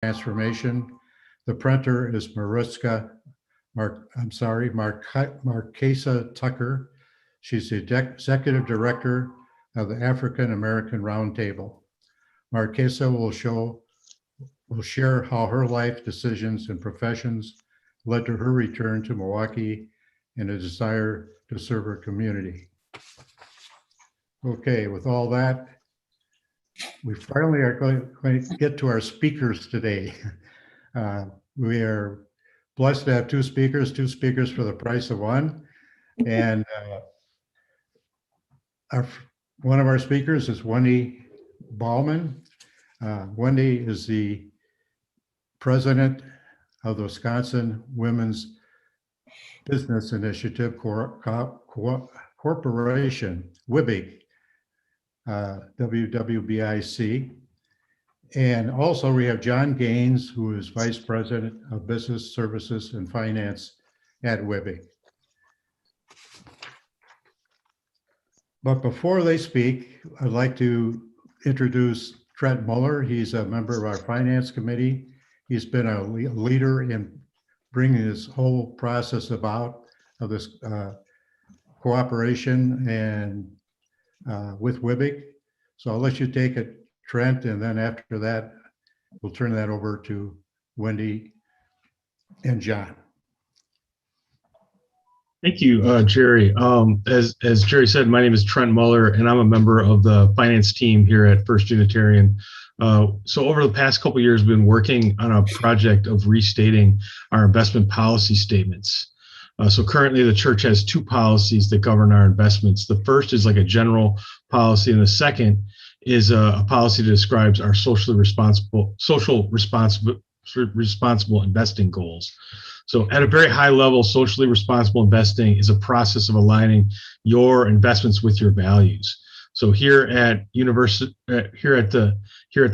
transformation. The printer is Marquesa Tucker. She's the executive director of the African American Roundtable. Marquesa will share how her life decisions and professions led to her return to Milwaukee and a desire to serve her community. Okay, with all that, we finally are going to get to our speakers today. We are blessed to have two speakers for the price of one. And one of our speakers is Wendy Bauman. Wendy is the president of the Wisconsin Women's Business Initiative Corporation, WWBIC, WWBIC. And also we have John Gaines, who is Vice President of Business Services and Finance at WWBIC. But before they speak, I'd like to introduce Trent Muller. He's a member of our Finance Committee. He's been a leader in bringing this whole process about of this cooperation and with WWBIC. So I'll let you take it, Trent, and then after that, we'll turn that over to Wendy and John. Thank you, Jerry. As Jerry said, my name is Trent Muller, and I'm a member of the finance team here at First Unitarian. So over the past couple of years, we've been working on a project of restating our investment policy statements. So currently, the church has two policies that govern our investments. The first is like a general policy, and the second is a policy that describes our socially responsible investing goals. So at a very high level, socially responsible investing is a process of aligning your investments with your values. So here at the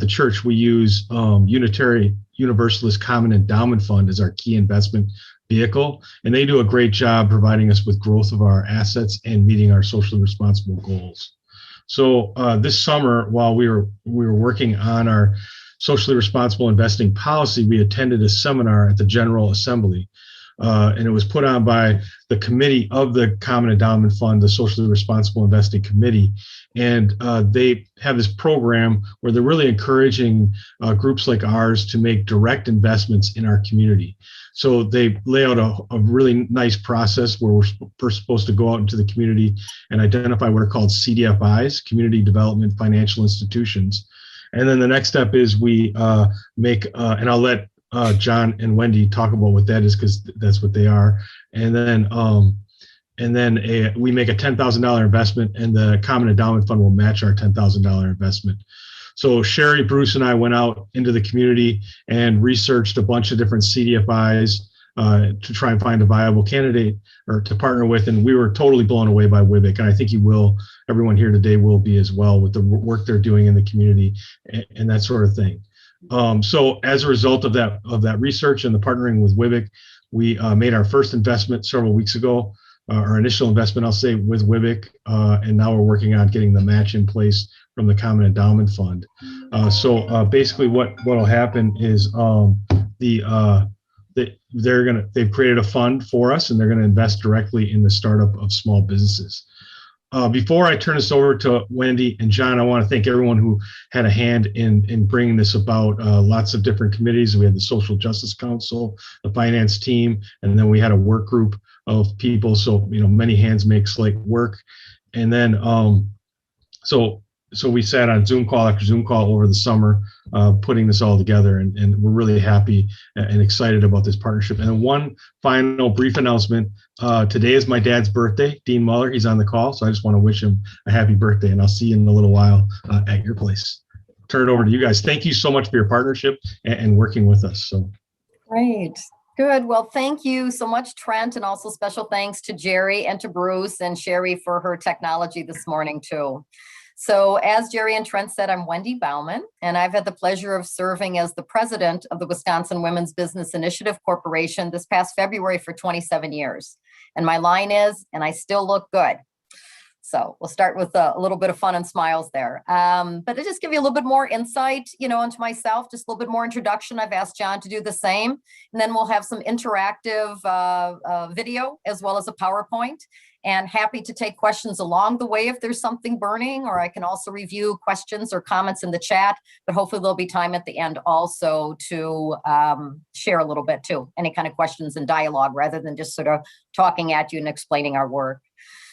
church, we use Unitarian Universalist Common Endowment Fund as our key investment vehicle, and they do a great job providing us with growth of our assets and meeting our socially responsible goals. So this summer, while we were working on our socially responsible investing policy, we attended a seminar at the General Assembly, and it was put on by the committee of the Common Endowment Fund, the Socially Responsible Investing Committee, and they have this program where they're really encouraging groups like ours to make direct investments in our community. So they lay out a really nice process where we're first supposed to go out into the community and identify what are called CDFIs, Community Development Financial Institutions. And then the next step is we make, and I'll let John and Wendy talk about what that is, because that's what they are. And then we make a $10,000 investment, and the Common Endowment Fund will match our $10,000 investment. So Sherry, Bruce, and I went out into the community and researched a bunch of different CDFIs to try and find a viable candidate or to partner with, and we were totally blown away by WWBIC, and I think everyone here today will be as well, with the work they're doing in the community and that sort of thing. So as a result of that research and the partnering with WWBIC, we made our first investment several weeks ago, our initial investment, I'll say, with WWBIC, and now we're working on getting the match in place from the Common Endowment Fund. So basically what'll happen is they've created a fund for us, and they're gonna invest directly in the startup of small businesses. Before I turn this over to Wendy and John, I want to thank everyone who had a hand in bringing this about. Lots of different committees. We had the Social Justice Council, the finance team, and then we had a work group of people. So, many hands make slight work. And then, so we sat on Zoom call after Zoom call over the summer, putting this all together, and we're really happy and excited about this partnership. And then one final brief announcement. Today is my dad's birthday, Dean Muller. He's on the call, so I just want to wish him a happy birthday, and I'll see you in a little while at your place. Turn it over to you guys. Thank you so much for your partnership and working with us. So great. Good. Well, thank you so much, Trent, and also special thanks to Jerry and to Bruce and Sherry for her technology this morning too. So as Jerry and Trent said, I'm Wendy Bauman, and I've had the pleasure of serving as the president of the Wisconsin Women's Business Initiative Corporation this past February for 27 years. And my line is, and I still look good. So we'll start with a little bit of fun and smiles there. But to just give you a little bit more insight, into myself, just a little bit more introduction. I've asked John to do the same. And then we'll have some interactive video as well as a PowerPoint. And happy to take questions along the way if there's something burning, or I can also review questions or comments in the chat. But hopefully there'll be time at the end also to share a little bit too, any kind of questions and dialogue rather than just sort of talking at you and explaining our work.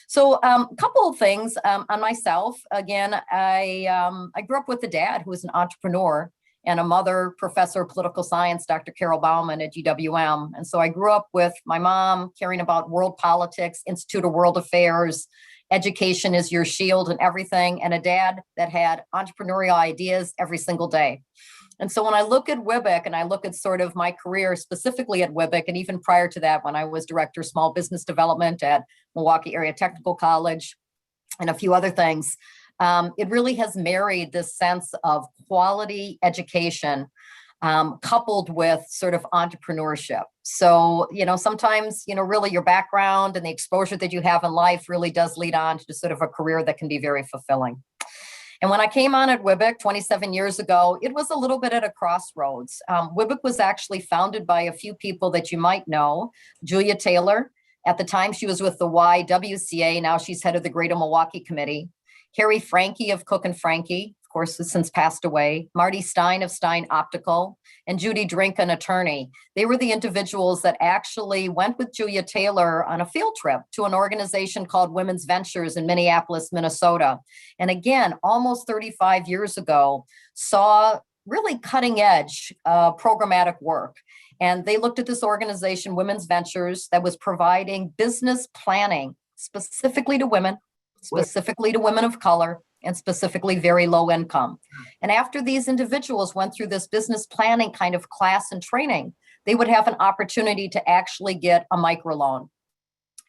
So a couple of things on myself. Again, I grew up with a dad who was an entrepreneur and a mother, professor of political science, Dr. Carol Bauman at GWM. And so I grew up with my mom caring about world politics, Institute of World Affairs, education is your shield and everything, and a dad that had entrepreneurial ideas every single day. And so when I look at WIBIC and I look at sort of my career specifically at WIBIC, and even prior to that, when I was director of small business development at Milwaukee Area Technical College and a few other things, it really has married this sense of quality education coupled with sort of entrepreneurship. So, sometimes, really your background and the exposure that you have in life really does lead on to sort of a career that can be very fulfilling. And when I came on at WIBIC 27 years ago, it was a little bit at a crossroads. WIBIC was actually founded by a few people that you might know. Julia Taylor, at the time she was with the YWCA, now she's head of the Greater Milwaukee Committee. Harry Franke of Cook and Franke, of course, has since passed away. Marty Stein of Stein Optical, and Judy Drink, an attorney. They were the individuals that actually went with Julia Taylor on a field trip to an organization called Women's Ventures in Minneapolis, Minnesota. And again, almost 35 years ago, saw really cutting edge programmatic work. And they looked at this organization, Women's Ventures, that was providing business planning specifically to women, specifically to women of color, and specifically very low income. And after these individuals went through this business planning kind of class and training, they would have an opportunity to actually get a microloan.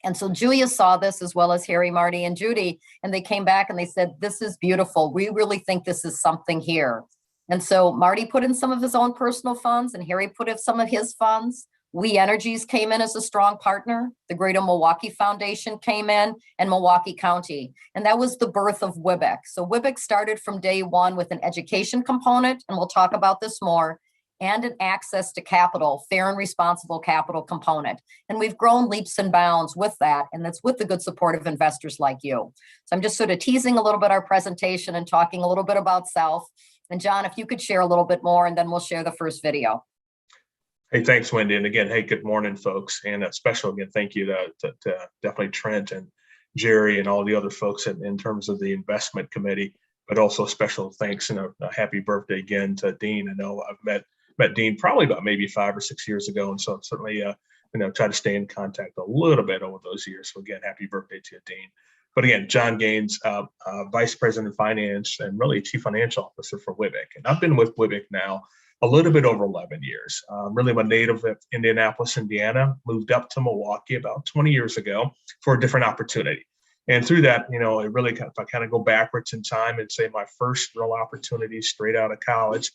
And so Julia saw this, as well as Harry, Marty, and Judy, and they came back and they said, this is beautiful. We really think this is something here. And so Marty put in some of his own personal funds and Harry put in some of his funds. We Energies came in as a strong partner. The Greater Milwaukee Foundation came in, and Milwaukee County. And that was the birth of WIBIC. So WIBIC started from day one with an education component, and we'll talk about this more, and an access to capital, fair and responsible capital component. And we've grown leaps and bounds with that, and that's with the good support of investors like you. So I'm just sort of teasing a little bit our presentation and talking a little bit about self. And John, if you could share a little bit more, and then we'll share the first video. Hey, thanks, Wendy. And again, hey, good morning, folks. And a special, again, thank you to definitely Trent and Jerry and all the other folks in terms of the investment committee, but also special thanks and a happy birthday again to Dean. I know I've met Dean probably about maybe 5 or 6 years ago. And so certainly, try to stay in contact a little bit over those years. So again, happy birthday to you, Dean. But again, John Gaines, Vice President of Finance and really Chief Financial Officer for WIBIC. And I've been with WIBIC now a little bit over 11 years. Really, I'm a native of Indianapolis, Indiana, moved up to Milwaukee about 20 years ago for a different opportunity. And through that, it really, if I kind of go backwards in time and say my first real opportunity straight out of college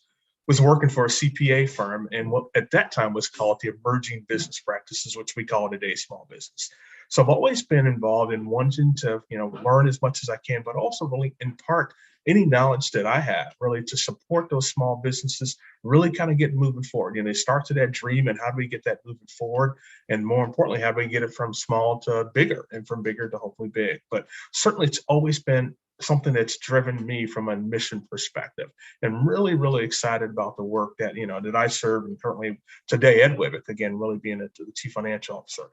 was working for a CPA firm, and what at that time was called the emerging business practices, which we call today small business. So I've always been involved in wanting to, learn as much as I can, but also really impart any knowledge that I have, really to support those small businesses, really kind of get moving forward. It starts with that dream, and how do we get that moving forward? And more importantly, how do we get it from small to bigger, and from bigger to hopefully big? But certainly it's always been something that's driven me from a mission perspective, and really, really excited about the work that, that I serve, and currently today at WIBIC, again, really being the Chief Financial Officer.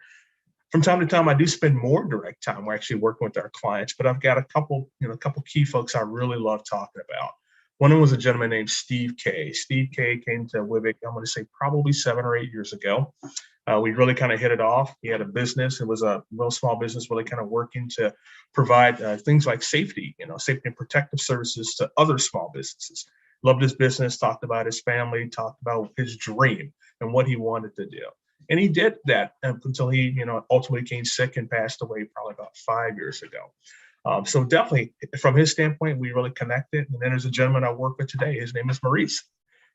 From time to time, I do spend more direct time. We're actually working with our clients, but I've got a couple key folks I really love talking about. One of them was a gentleman named Steve Kay. Steve Kay came to WIBIC, I'm going to say probably 7 or 8 years ago. We really kind of hit it off. He had a business. It was a real small business, really kind of working to provide things like safety and protective services to other small businesses. Loved his business, talked about his family, talked about his dream and what he wanted to do. And he did that until he, ultimately became sick and passed away probably about 5 years ago. So definitely from his standpoint, we really connected. And then there's a gentleman I work with today. His name is Maurice.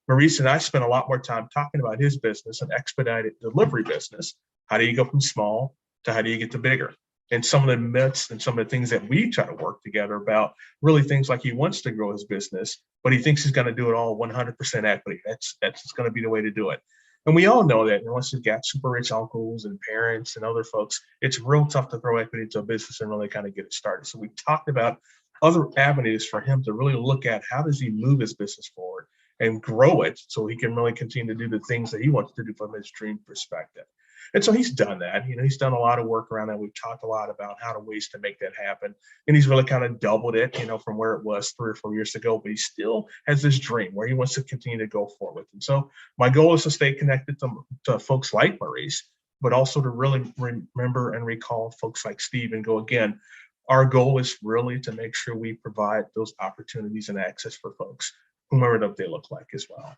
Maurice and I spent a lot more time talking about his business, an expedited delivery business. How do you go from small to how do you get to bigger? and some of the myths and some of the things that we try to work together about, really things like he wants to grow his business, but he thinks he's going to do it all 100% equity. That's going to be the way to do it. And we all know that unless you've got super rich uncles and parents and other folks, it's real tough to throw equity into a business and really kind of get it started. So we talked about other avenues for him to really look at how does he move his business forward and grow it so he can really continue to do the things that he wants to do from his dream perspective. And so he's done that. He's done a lot of work around that. We've talked a lot about how to ways to make that happen. And he's really kind of doubled it, from where it was 3 or 4 years ago, but he still has this dream where he wants to continue to go forward. And so my goal is to stay connected to folks like Maurice, but also to really remember and recall folks like Steve and go again. Our goal is really to make sure we provide those opportunities and access for folks, whomever they look like as well.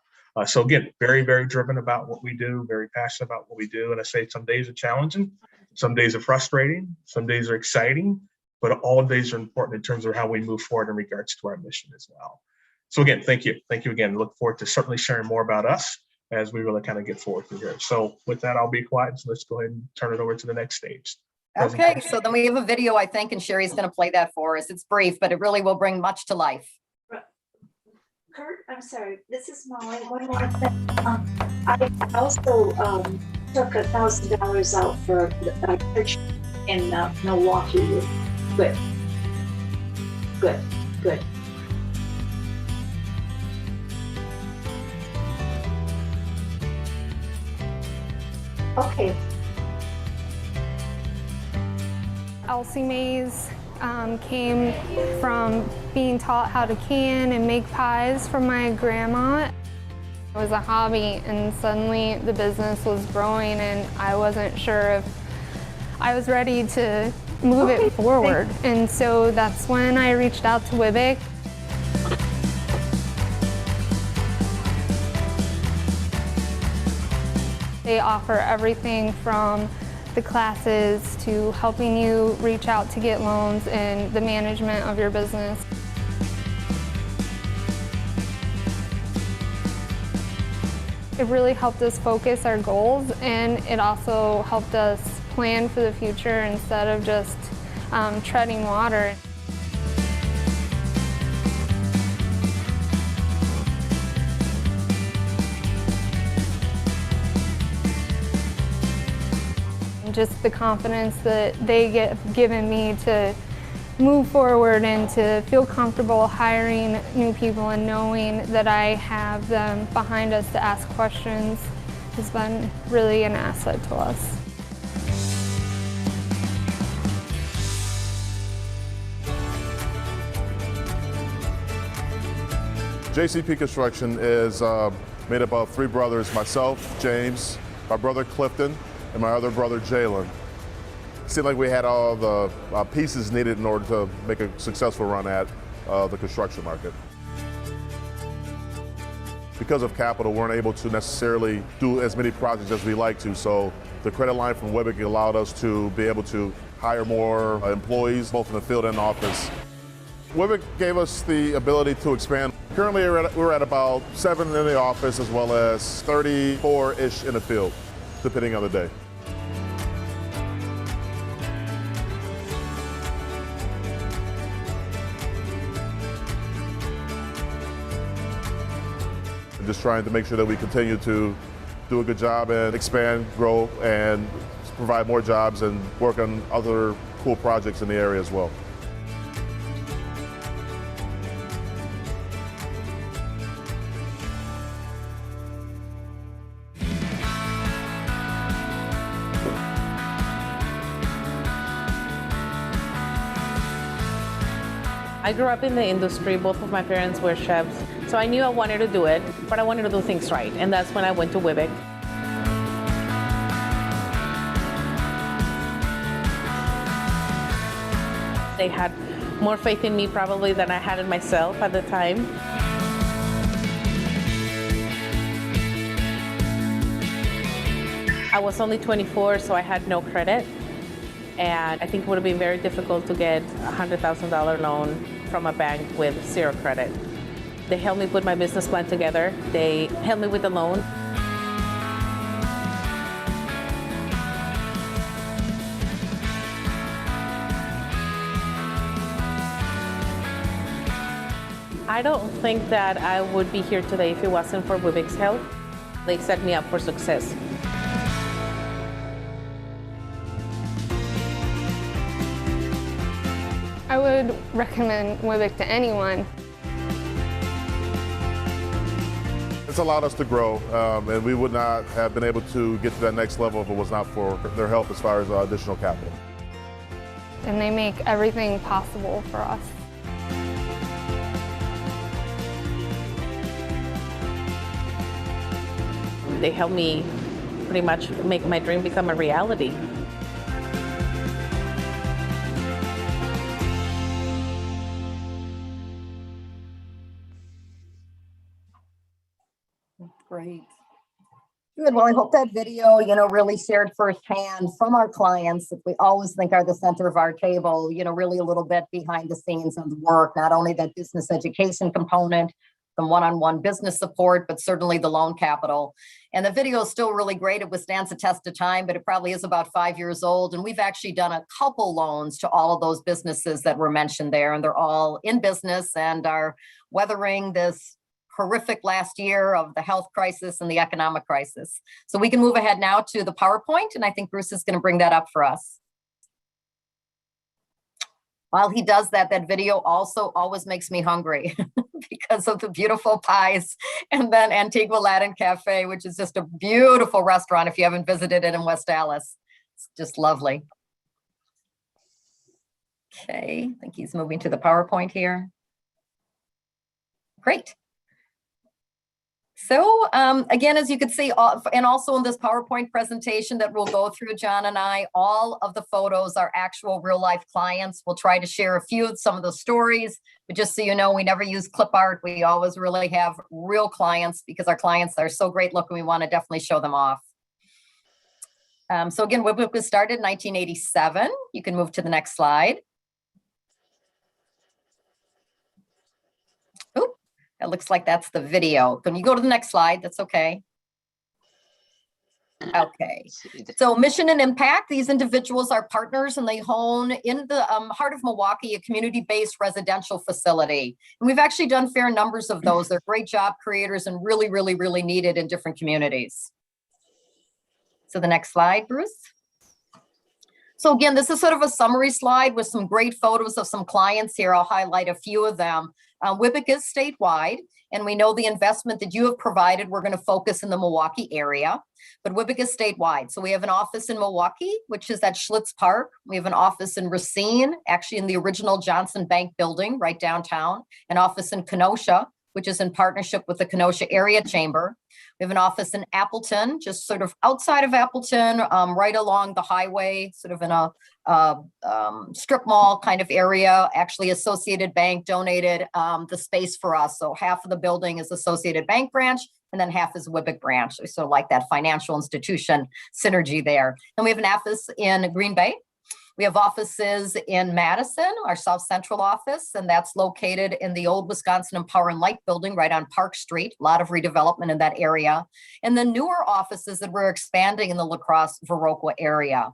So again, very, very driven about what we do, very passionate about what we do. And I say some days are challenging, some days are frustrating, some days are exciting, but all days are important in terms of how we move forward in regards to our mission as well. So again, thank you. Thank you again. Look forward to certainly sharing more about us as we really kind of get forward through here. So with that, I'll be quiet. So let's go ahead and turn it over to the next stage. Okay, so then we have a video, I think, and Sherry's going to play that for us. It's brief, but it really will bring much to life. Kurt, I'm sorry, this is Molly. One more thing. I also took $1,000 out for a church in Milwaukee. Good. Okay. Elsie Mays came from being taught how to can and make pies from my grandma. It was a hobby, and suddenly the business was growing, and I wasn't sure if I was ready to move it forward. And so that's when I reached out to WIBIC. They offer everything from the classes to helping you reach out to get loans and the management of your business. It really helped us focus our goals, and it also helped us plan for the future instead of just treading water. Just the confidence that they given me to move forward and to feel comfortable hiring new people and knowing that I have them behind us to ask questions has been really an asset to us. JCP Construction is made up of 3 brothers, myself, James, my brother Clifton, and my other brother, Jalen. It seemed like we had all the pieces needed in order to make a successful run at the construction market. Because of capital, we weren't able to necessarily do as many projects as we like to, so the credit line from WIBIC allowed us to be able to hire more employees, both in the field and office. WIBIC gave us the ability to expand. Currently, we're at about 7 in the office as well as 34-ish in the field, depending on the day. Just trying to make sure that we continue to do a good job and expand, grow, and provide more jobs and work on other cool projects in the area as well. I grew up in the industry. Both of my parents were chefs, so I knew I wanted to do it, but I wanted to do things right, and that's when I went to WIBIC. They had more faith in me probably than I had in myself at the time. I was only 24, so I had no credit. And I think it would have been very difficult to get a $100,000 loan from a bank with 0 credit. They helped me put my business plan together. They helped me with the loan. I don't think that I would be here today if it wasn't for Wibic's help. They set me up for success. I would recommend Wibic to anyone. It's allowed us to grow, and we would not have been able to get to that next level if it was not for their help as far as additional capital. And they make everything possible for us. They helped me pretty much make my dream become a reality. Great. Good. Well, I hope that video, really shared firsthand from our clients that we always think are the center of our table, really a little bit behind the scenes of the work, not only that business education component, the one-on-one business support, but certainly the loan capital. And the video is still really great. It withstands the test of time, but it probably is about 5 years old. And we've actually done a couple loans to all of those businesses that were mentioned there, and they're all in business and are weathering this horrific last year of the health crisis and the economic crisis. So we can move ahead now to the PowerPoint, and I think Bruce is going to bring that up for us. While he does that, that video also always makes me hungry because of the beautiful pies, and then Antigua Latin Cafe, which is just a beautiful restaurant if you haven't visited it in West Dallas. It's just lovely. Okay, I think he's moving to the PowerPoint here. Great. So again, as you can see, and also in this PowerPoint presentation that we'll go through, John and I, all of the photos are actual real life clients. We'll try to share a few of some of the stories, but just so you know, we never use clip art. We always really have real clients because our clients are so great looking. We want to definitely show them off. So again, Wibic was started in 1987. You can move to the next slide. It looks like that's the video. Can you go to the next slide? That's okay. Okay. So mission and impact. These individuals are partners and they hone in the heart of Milwaukee, a community-based residential facility. And we've actually done fair numbers of those. They're great job creators and really, really, really needed in different communities. So the next slide, Bruce. So again, this is sort of a summary slide with some great photos of some clients here. I'll highlight a few of them. Wibic is statewide, and we know the investment that you have provided, we're going to focus in the Milwaukee area, but Wibic is statewide. So we have an office in Milwaukee, which is at Schlitz Park. We have an office in Racine, actually in the original Johnson Bank building right downtown, an office in Kenosha, which is in partnership with the Kenosha Area Chamber. We have an office in Appleton, just sort of outside of Appleton, right along the highway, sort of in a strip mall kind of area. Actually, Associated Bank donated the space for us. So half of the building is Associated Bank branch, and then half is Wibic branch. So sort of like that financial institution synergy there. And we have an office in Green Bay. We have offices in Madison, our South Central office, and that's located in the old Wisconsin Power and Light building right on Park Street. A lot of redevelopment in that area. And the newer offices that we're expanding in the La Crosse, Viroqua area.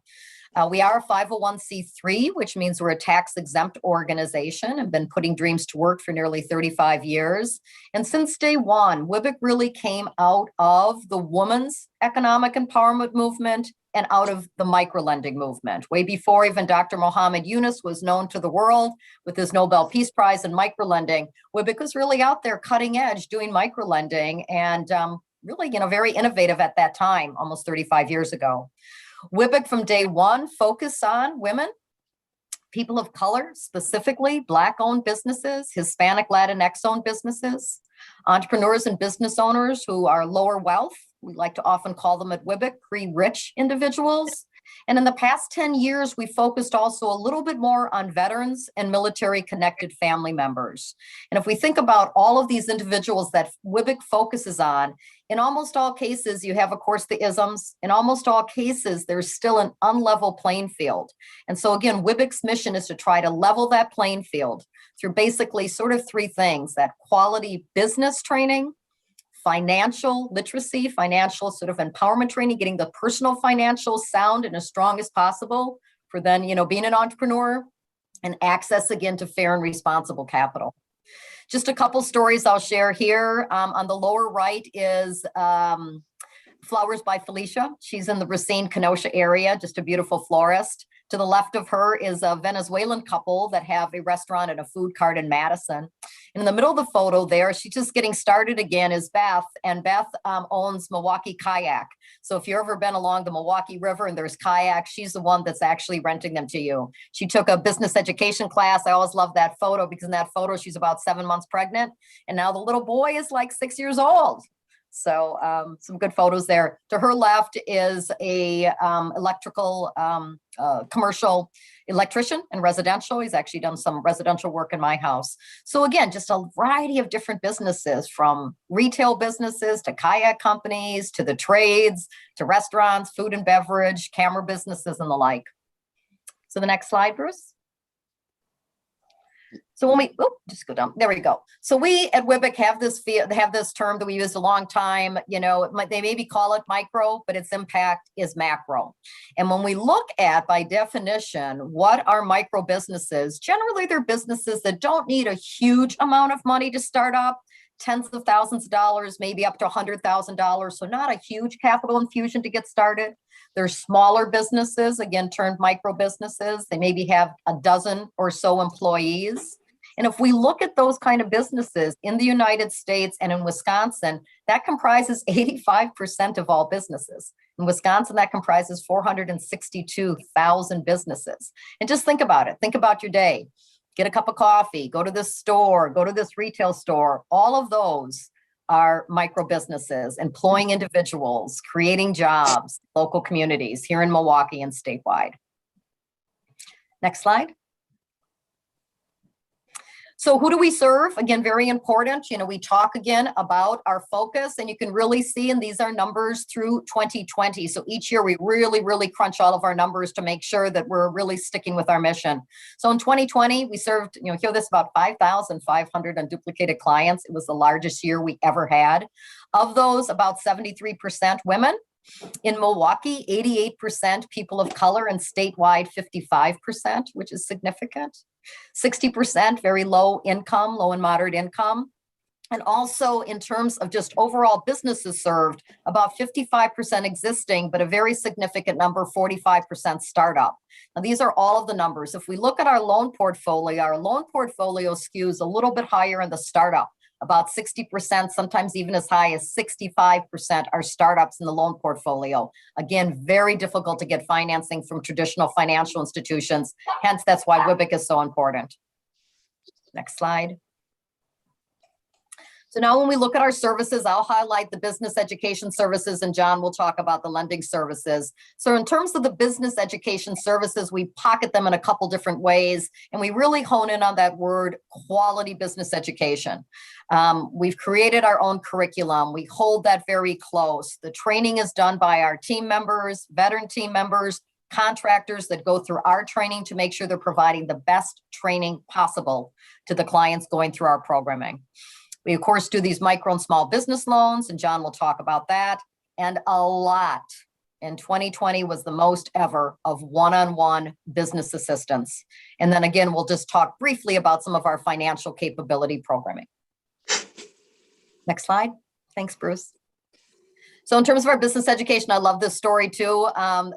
We are a 501c3, which means we're a tax exempt organization and been putting dreams to work for nearly 35 years. And since day one, Wibic really came out of the women's economic empowerment movement and out of the microlending movement. Way before even Dr. Mohammed Yunus was known to the world with his Nobel Peace Prize in microlending, Wibic was really out there cutting edge doing microlending and really, very innovative at that time, almost 35 years ago. Wibic from day one focused on women, people of color, specifically Black-owned businesses, Hispanic, Latinx-owned businesses, entrepreneurs and business owners who are lower wealth. We like to often call them at Wibic pre-rich individuals. And in the past 10 years, we focused also a little bit more on veterans and military-connected family members. And if we think about all of these individuals that Wibic focuses on, in almost all cases, you have, of course, the isms. In almost all cases, there's still an unlevel playing field. And so again, Wibic's mission is to try to level that playing field through basically sort of three things: that quality business training, financial literacy, financial sort of empowerment training, getting the personal financial sound and as strong as possible for then, being an entrepreneur, and access again to fair and responsible capital. Just a couple stories I'll share here. On the lower right is Flowers by Felicia. She's in the Racine, Kenosha area, just a beautiful florist. To the left of her is a Venezuelan couple that have a restaurant and a food cart in Madison. In the middle of the photo there, she's just getting started again, is Beth. And Beth owns Milwaukee Kayak. So if you've ever been along the Milwaukee River and there's kayaks, she's the one that's actually renting them to you. She took a business education class. I always love that photo because in that photo, she's about 7 months pregnant. And now the little boy is like 6 years old. So some good photos there. To her left is a electrical commercial electrician and residential. He's actually done some residential work in my house. So again, just a variety of different businesses, from retail businesses to kayak companies, to the trades, to restaurants, food and beverage, camera businesses, and the like. So the next slide, Bruce. So when we, just go down, there we go. So we at WIBIC have this term that we used a long time, you know, they maybe call it micro, but its impact is macro. And when we look at, by definition, what are micro businesses, generally they're businesses that don't need a huge amount of money to start up, tens of thousands of dollars, maybe up to $100,000. So not a huge capital infusion to get started. They're smaller businesses, again, termed micro businesses. They maybe have a dozen or so employees. And if we look at those kind of businesses in the United States and in Wisconsin, that comprises 85% of all businesses. In Wisconsin, that comprises 462,000 businesses. And just think about it. Think about your day. Get a cup of coffee, go to this store, go to this retail store. All of those are micro businesses, employing individuals, creating jobs, local communities here in Milwaukee and statewide. Next slide. So who do we serve? Again, very important. You know, we talk again about our focus, and you can really see, and these are numbers through 2020. So each year we really crunch all of our numbers to make sure that we're really sticking with our mission. So in 2020, we served, you know, hear this, about 5,500 unduplicated clients. It was the largest year we ever had. Of those, about 73% women. In Milwaukee, 88% people of color, and statewide 55%, which is significant. 60% very low income, low and moderate income. And also in terms of just overall businesses served, about 55% existing, but a very significant number, 45% startup. Now, these are all of the numbers. If we look at our loan portfolio skews a little bit higher in the startup. About 60%, sometimes even as high as 65% are startups in the loan portfolio. Again, very difficult to get financing from traditional financial institutions. Hence, that's why WIBIC is so important. Next slide. So now when we look at our services, I'll highlight the business education services, and John will talk about the lending services. So in terms of the business education services, we pocket them in a couple different ways, and we really hone in on that word, quality business education. We've created our own curriculum. We hold that very close. The training is done by our team members, veteran team members, contractors that go through our training to make sure they're providing the best training possible to the clients going through our programming. We, of course, do these micro and small business loans, and John will talk about that. And a lot in 2020 was the most ever of one-on-one business assistance. And then again, we'll just talk briefly about some of our financial capability programming. Next slide. Thanks, Bruce. So in terms of our business education, I love this story too.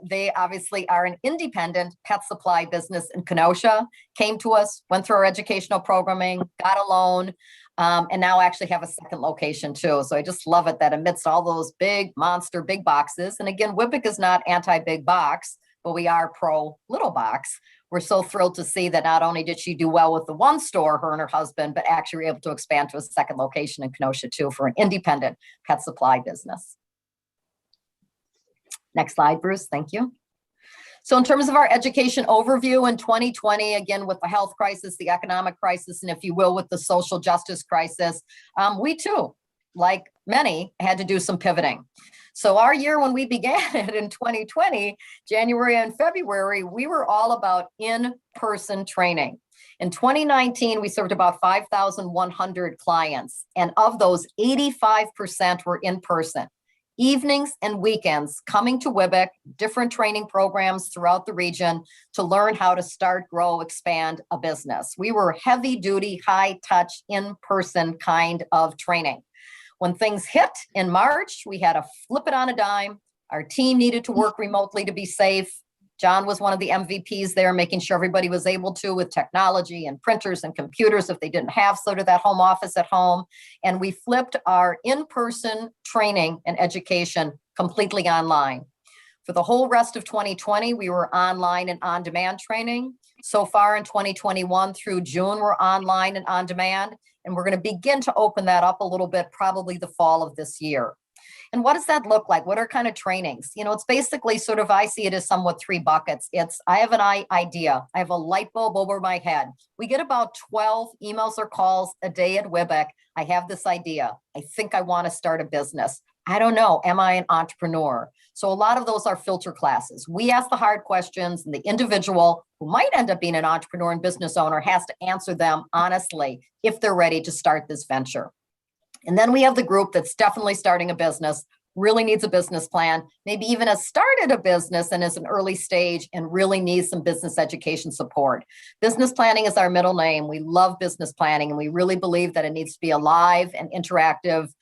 They obviously are an independent pet supply business in Kenosha, came to us, went through our educational programming, got a loan, and now actually have a second location too. So I just love it that amidst all those big monster big boxes, and again, WIBIC is not anti-big box, but we are pro little box. We're so thrilled to see that not only did she do well with the one store, her and her husband, but actually were able to expand to a second location in Kenosha too for an independent pet supply business. Next slide, Bruce. Thank you. So in terms of our education overview in 2020, again, with the health crisis, the economic crisis, and if you will, with the social justice crisis, we too, like many, had to do some pivoting. So our year when we began it in 2020, January and February, we were all about in-person training. In 2019, we served about 5,100 clients, and of those, 85% were in person. evenings and weekends coming to WIBIC, different training programs throughout the region to learn how to start, grow, expand a business. We were heavy duty, high touch, in-person kind of training. When things hit in March, we had to flip it on a dime. Our team needed to work remotely to be safe. John was one of the MVPs there, making sure everybody was able to with technology and printers and computers if they didn't have sort of that home office at home. And we flipped our in-person training and education completely online. For the whole rest of 2020, we were online and on-demand training. So far in 2021 through June, we're online and on-demand. And we're going to begin to open that up a little bit, probably the fall of this year. And what does that look like? What are kind of trainings? You know, it's basically sort of, I see it as somewhat three buckets. It's, I have an idea. I have a light bulb over my head. We get about 12 emails or calls a day at WIBIC. I have this idea. I think I want to start a business. I don't know. Am I an entrepreneur? So a lot of those are filter classes. We ask the hard questions, and the individual who might end up being an entrepreneur and business owner has to answer them honestly if they're ready to start this venture. And then we have the group that's definitely starting a business, really needs a business plan, maybe even has started a business and is an early stage and really needs some business education support. Business planning is our middle name. We love business planning, and we really believe that it needs to be a live and interactive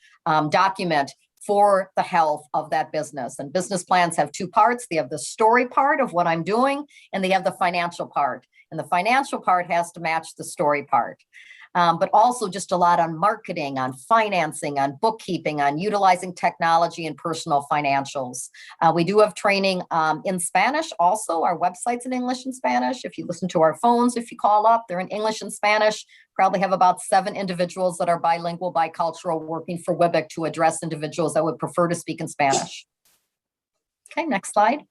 document for the health of that business. And business plans have two parts. They have the story part of what I'm doing, and they have the financial part. And the financial part has to match the story part. But also just a lot on marketing, on financing, on bookkeeping, on utilizing technology and personal financials. We do have training in Spanish also. Our website's in English and Spanish. If you listen to our phones, if you call up, they're in English and Spanish. Probably have about 7 individuals that are bilingual, bicultural, working for WIBIC to address individuals that would prefer to speak in Spanish. Okay, next slide.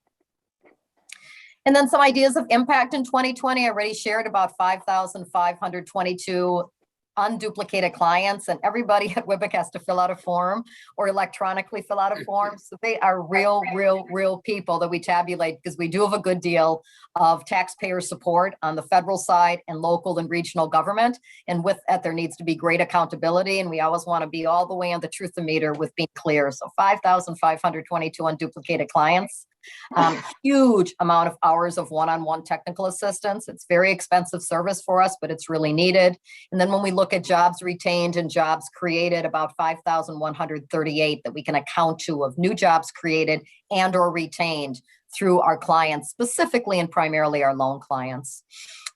And then some ideas of impact in 2020. I already shared about 5,522 unduplicated clients, and everybody at WIBIC has to fill out a form or electronically fill out a form. So they are real people that we tabulate, because we do have a good deal of taxpayer support on the federal side and local and regional government. And with that, there needs to be great accountability. And we always want to be all the way on the truth-o-meter with being clear. So 5,522 unduplicated clients. Huge amount of hours of one-on-one technical assistance. It's very expensive service for us, but it's really needed. And then when we look at jobs retained and jobs created, about 5,138 that we can account to of new jobs created and or retained through our clients, specifically and primarily our loan clients.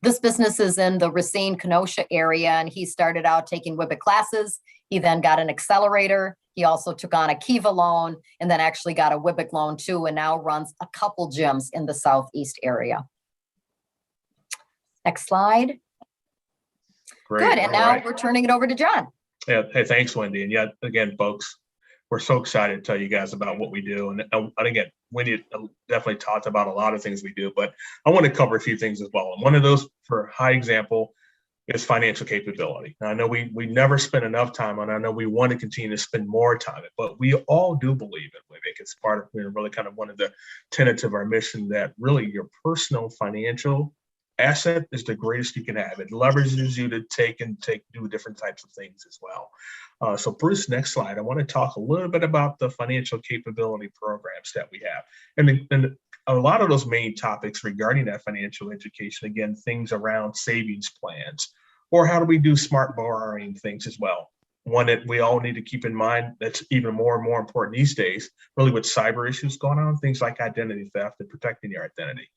This business is in the Racine, Kenosha area, and he started out taking WIBIC classes. He then got an accelerator. He also took on a Kiva loan and then actually got a WIBIC loan too, and now runs a couple gyms in the Southeast area. Next slide. Great. Good, and now we're turning it over to John. Yeah. Hey, thanks, Wendy. And yeah, again, folks, we're so excited to tell you guys about what we do. And again, Wendy definitely talked about a lot of things we do, but I want to cover a few things as well. And one of those, for high example, is financial capability. Now, I know we never spend enough time on it. I know we want to continue to spend more time on it, but we all do believe it. It's part of really kind of one of the tenets of our mission, that really your personal financial asset is the greatest you can have. It leverages you to do different types of things as well. So Bruce, next slide. I want to talk a little bit about the financial capability programs that we have. And a lot of those main topics regarding that financial education, again, things around savings plans, or how do we do smart borrowing things as well. One that we all need to keep in mind that's even more and more important these days, really with cyber issues going on, things like identity theft and protecting your identity.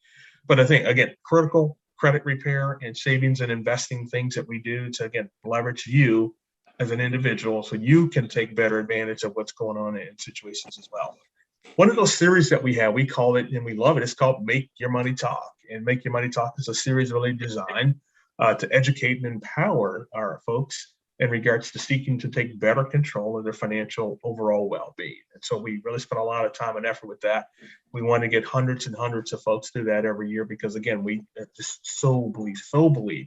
But I think, again, critical credit repair and savings and investing things that we do to, again, leverage you as an individual so you can take better advantage of what's going on in situations as well. One of those series that we have, we call it, and we love it, it's called Make Your Money Talk. And Make Your Money Talk is a series really designed to educate and empower our folks in regards to seeking to take better control of their financial overall well-being. And so we really spend a lot of time and effort with that. We want to get hundreds and hundreds of folks through that every year, because again, we just so believe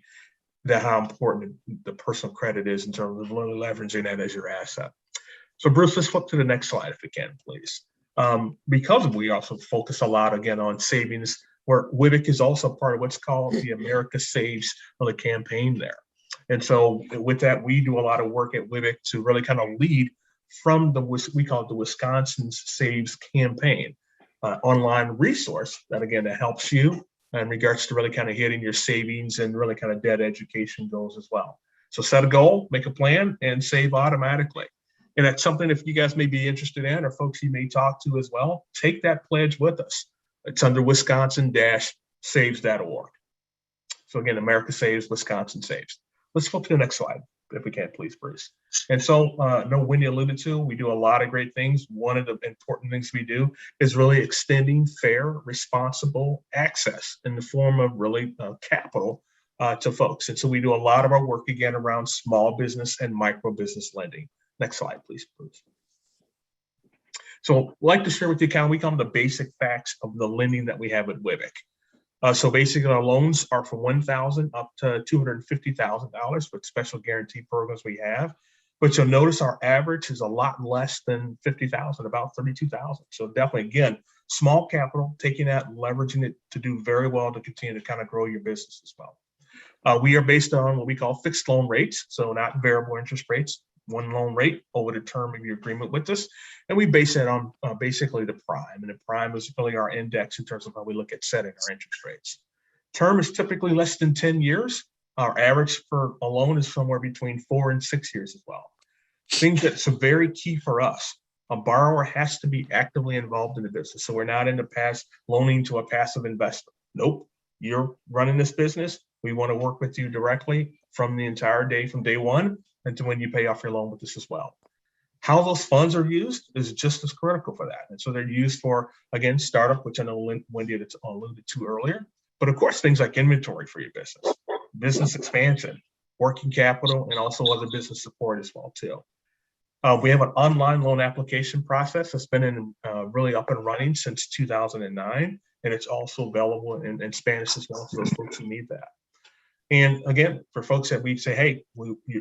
that how important the personal credit is in terms of really leveraging that as your asset. So Bruce, let's flip to the next slide if we can, please. Because we also focus a lot, again, on savings, where WIBIC is also part of what's called the America Saves campaign there. And so with that, we do a lot of work at WIBIC to really kind of lead from we call it the Wisconsin Saves campaign, online resource that, again, that helps you in regards to really kind of hitting your savings and really kind of debt education goals as well. So set a goal, make a plan, and save automatically. And that's something, if you guys may be interested in, or folks you may talk to as well, take that pledge with us. It's under wisconsin-saves.org. So again, America Saves, Wisconsin Saves. Let's flip to the next slide, if we can, please, Bruce. And so, no, Wendy alluded to, we do a lot of great things. One of the important things we do is really extending fair, responsible access in the form of really capital to folks. And so we do a lot of our work, again, around small business and micro business lending. Next slide, please, Bruce. So I'd like to share with you we call them the basic facts of the lending that we have at WIBIC. So basically, our loans are from $1,000 up to $250,000 with special guarantee programs we have. But you'll notice our average is a lot less than $50,000, about $32,000. So definitely, again, small capital, taking that and leveraging it to do very well to continue to kind of grow your business as well. We are based on what we call fixed loan rates, so not variable interest rates. One loan rate over the term of your agreement with us. And we base it on basically the prime. And the prime is really our index in terms of how we look at setting our interest rates. Term is typically less than 10 years. Our average for a loan is somewhere between 4 and 6 years as well. Things that's very key for us. A borrower has to be actively involved in the business. So we're not in the past loaning to a passive investor. Nope. You're running this business. We want to work with you directly from the entire day, from day one, and to when you pay off your loan with us as well. How those funds are used is just as critical for that. And so they're used for, again, startup, which I know Wendy had alluded to earlier, but of course, things like inventory for your business, business expansion, working capital, and also other business support as well, too. We have an online loan application process that's been really up and running since 2009, and it's also available in Spanish as well for those folks who need that. And again, for folks that we say, hey,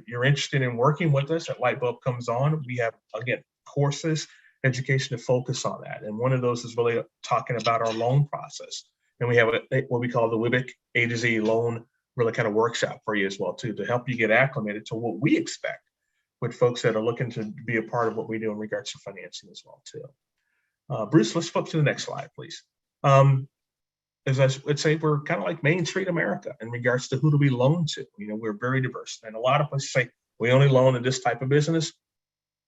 you're interested in working with us, that light bulb comes on, we have, again, courses, education to focus on that. And one of those is really talking about our loan process. And we have what we call the WIBIC A to Z loan really kind of workshop for you as well, too, to help you get acclimated to what we expect with folks that are looking to be a part of what we do in regards to financing as well, too. Bruce, let's flip to the next slide, please. As I would say, we're kind of like Main Street America in regards to who do we loan to. You know, we're very diverse. And a lot of us say, we only loan to this type of business.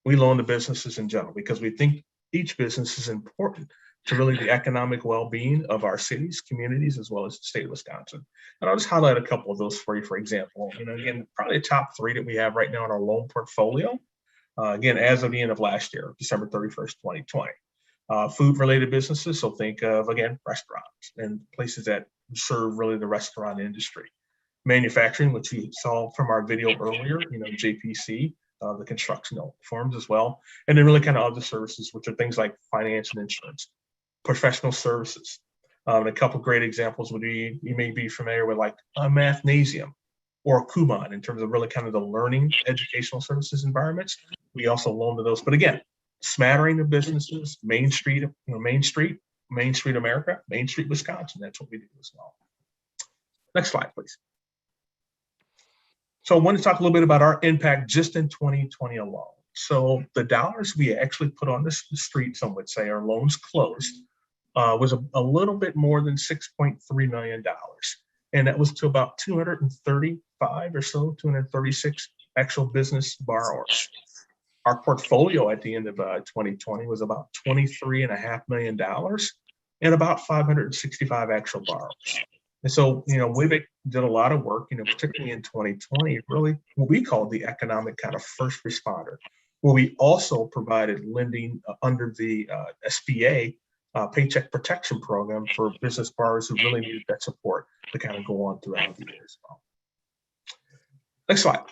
We loan to businesses in general because we think each business is important to really the economic well-being of our cities, communities, as well as the state of Wisconsin. And I'll just highlight a couple of those for you, for example. You know, again, probably the top 3 that we have right now in our loan portfolio, again, as of the end of last year, December 31st, 2020. Food-related businesses, so think of, again, restaurants and places that serve really the restaurant industry. Manufacturing, which you saw from our video earlier, you know, JPC, the construction firms as well. And then really kind of other services, which are things like finance and insurance, professional services. And a couple of great examples would be, you may be familiar with like a Mathnasium or a Kumon in terms of really kind of the learning educational services environments. We also loan to those, but again, smattering of businesses, Main Street, Main Street America, Main Street, Wisconsin. That's what we do as well. Next slide, please. So I want to talk a little bit about our impact just in 2020 alone. So the dollars we actually put on the street, some would say, our loans closed, was a little bit more than $6.3 million. And that was to about 235 or so, 236 actual business borrowers. Our portfolio at the end of 2020 was about $23.5 million and about 565 actual borrowers. And so, you know, WIBIC did a lot of work, you know, particularly in 2020, really what we call the economic kind of first responder, where we also provided lending under the SBA Paycheck Protection Program for business borrowers who really needed that support to kind of go on throughout the year as well. Next slide.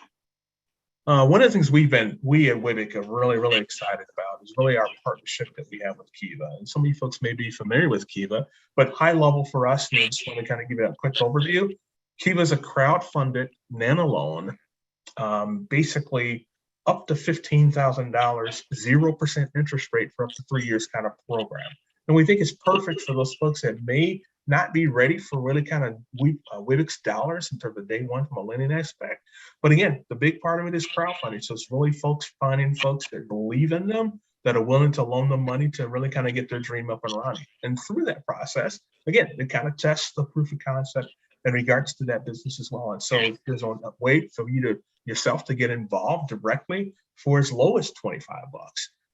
One of the things we at WIBIC are really excited about is really our partnership that we have with Kiva. And some of you folks may be familiar with Kiva, but high level for us, and I just want to kind of give you a quick overview. Kiva is a crowd-funded nano loan, basically up to $15,000, 0% interest rate for up to 3 years kind of program. And we think it's perfect for those folks that may not be ready for really kind of WIBIX dollars in terms of day one from a lending aspect. But again, the big part of it is crowdfunding. So it's really folks finding folks that believe in them, that are willing to loan them money to really kind of get their dream up and running. And through that process, again, it kind of tests the proof of concept in regards to that business as well. And so there's a way for you to yourself to get involved directly for as low as $25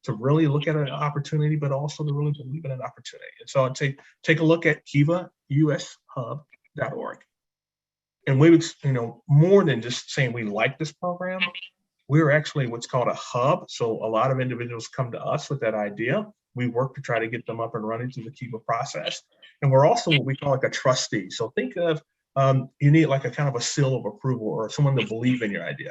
to really look at an opportunity, but also to really believe in an opportunity. And so I'd say take a look at kivaushub.org. And we would, more than just saying we like this program, we're actually what's called a hub. So a lot of individuals come to us with that idea. We work to try to get them up and running through the Kiva process. And we're also what we call like a trustee. So think of, you need like a kind of a seal of approval or someone to believe in your idea.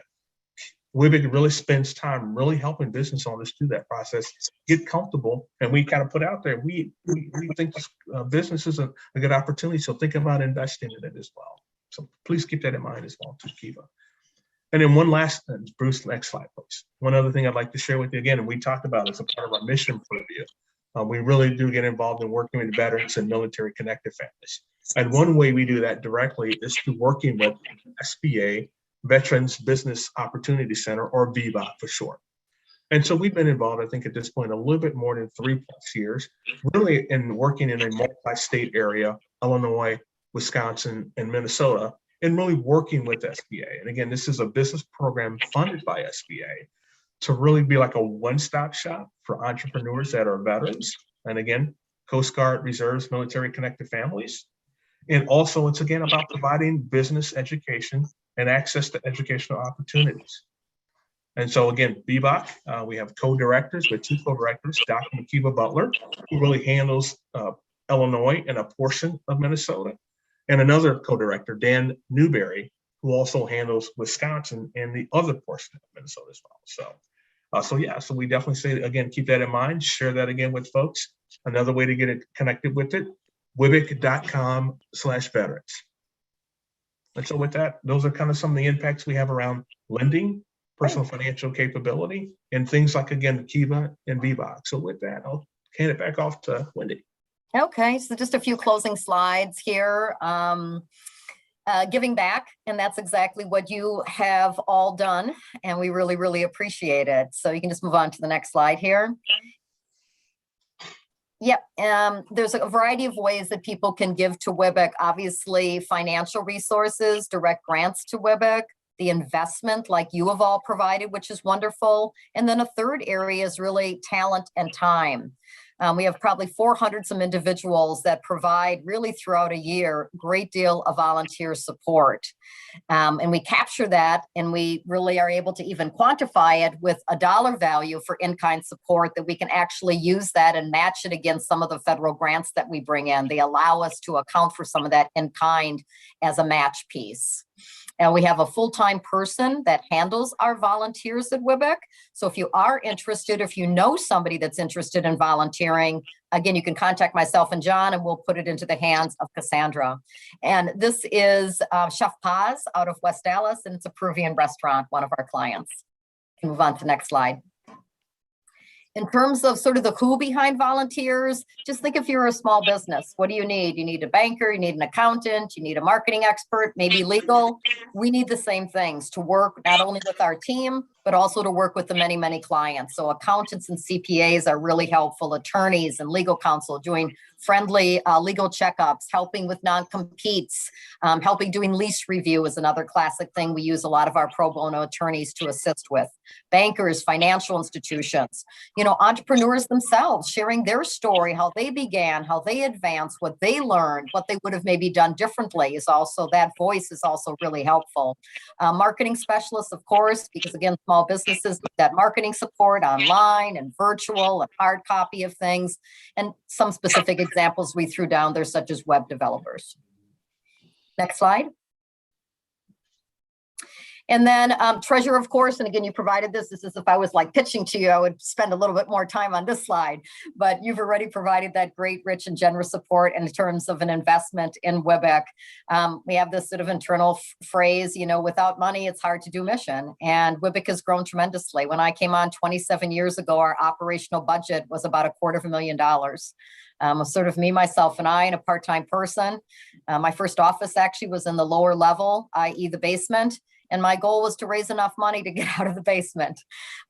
WIBIC really spends time really helping business owners through that process, get comfortable, and we kind of put out there, we think this business is a good opportunity, so think about investing in it as well. So please keep that in mind as well, to Kiva. And then one last, Bruce, next slide, please. One other thing I'd like to share with you again, and we talked about as a part of our mission purview, we really do get involved in working with veterans and military connected families. And one way we do that directly is through working with SBA, Veterans Business Opportunity Center, or VBOC for short. And so we've been involved, I think at this point, a little bit more than 3+ years, really in working in a multi-state area, Illinois, Wisconsin, and Minnesota, and really working with SBA. And again, this is a business program funded by SBA to really be like a one-stop shop for entrepreneurs that are veterans. And again, Coast Guard, Reserves, military connected families. And also it's again about providing business education and access to educational opportunities. And so again, BBOC, we have co-directors, with 2 co-directors, Dr. McKeeva Butler, who really handles Illinois and a portion of Minnesota, and another co-director, Dan Newberry, who also handles Wisconsin and the other portion of Minnesota as well. So we definitely say, again, keep that in mind, share that again with folks. Another way to get it connected with it, wibic.com/veterans. And so with that, those are kind of some of the impacts we have around lending, personal financial capability, and things like, again, Kiva and VBOC. So with that, I'll hand it back off to Wendy. Okay, so just a few closing slides here. Giving back, and that's exactly what you have all done, and we really, really appreciate it. So you can just move on to the next slide here. Yep, there's a variety of ways that people can give to WIBIC. Obviously, financial resources, direct grants to WIBIC, the investment like you have all provided, which is wonderful. And then a third area is really talent and time. We have probably 400 some individuals that provide really throughout a year, great deal of volunteer support. And we capture that, and we really are able to even quantify it with a dollar value for in-kind support, that we can actually use that and match it against some of the federal grants that we bring in. They allow us to account for some of that in kind as a match piece. And we have a full-time person that handles our volunteers at WIBIC. So if you are interested, if you know somebody that's interested in volunteering, again, you can contact myself and John, and we'll put it into the hands of Cassandra. And this is Chef Paz out of West Dallas, and it's a Peruvian restaurant, one of our clients. You can move on to the next slide. In terms of sort of the who behind volunteers, just think if you're a small business, what do you need? You need a banker, you need an accountant, you need a marketing expert, maybe legal. We need the same things to work not only with our team, but also to work with the many, many clients. So accountants and CPAs are really helpful, attorneys and legal counsel doing friendly legal checkups, helping with non-competes, helping doing lease review is another classic thing we use a lot of our pro bono attorneys to assist with. Bankers, financial institutions, entrepreneurs themselves, sharing their story, how they began, how they advanced, what they learned, what they would have maybe done differently is also, that voice is also really helpful. Marketing specialists, of course, because again, small businesses need that marketing support online and virtual and hard copy of things. And some specific examples we threw down there, such as web developers. Next slide. And then treasurer, of course, and again, you provided this. This is if I was like pitching to you, I would spend a little bit more time on this slide, but you've already provided that great, rich, and generous support in terms of an investment in WIBIC. We have this sort of internal phrase, without money, it's hard to do mission. And WIBIC has grown tremendously. When I came on 27 years ago, our operational budget was about $250,000. Sort of me, myself, and I, and a part-time person. My first office actually was in the lower level, i.e. the basement. And my goal was to raise enough money to get out of the basement.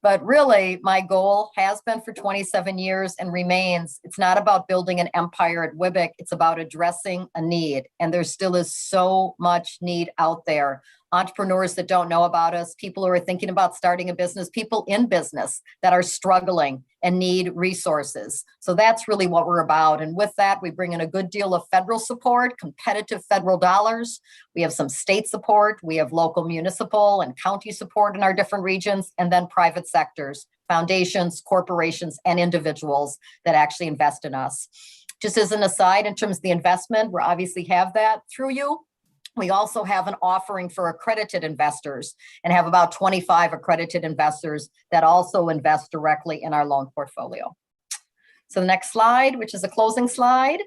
But really, my goal has been for 27 years and remains, it's not about building an empire at WIBIC, it's about addressing a need. And there still is so much need out there. Entrepreneurs that don't know about us, people who are thinking about starting a business, people in business that are struggling and need resources. So that's really what we're about. And with that, we bring in a good deal of federal support, competitive federal dollars. We have some state support. We have local municipal and county support in our different regions, and then private sectors, foundations, corporations, and individuals that actually invest in us. Just as an aside, in terms of the investment, we obviously have that through you. We also have an offering for accredited investors and have about 25 accredited investors that also invest directly in our loan portfolio. So the next slide, which is a closing slide.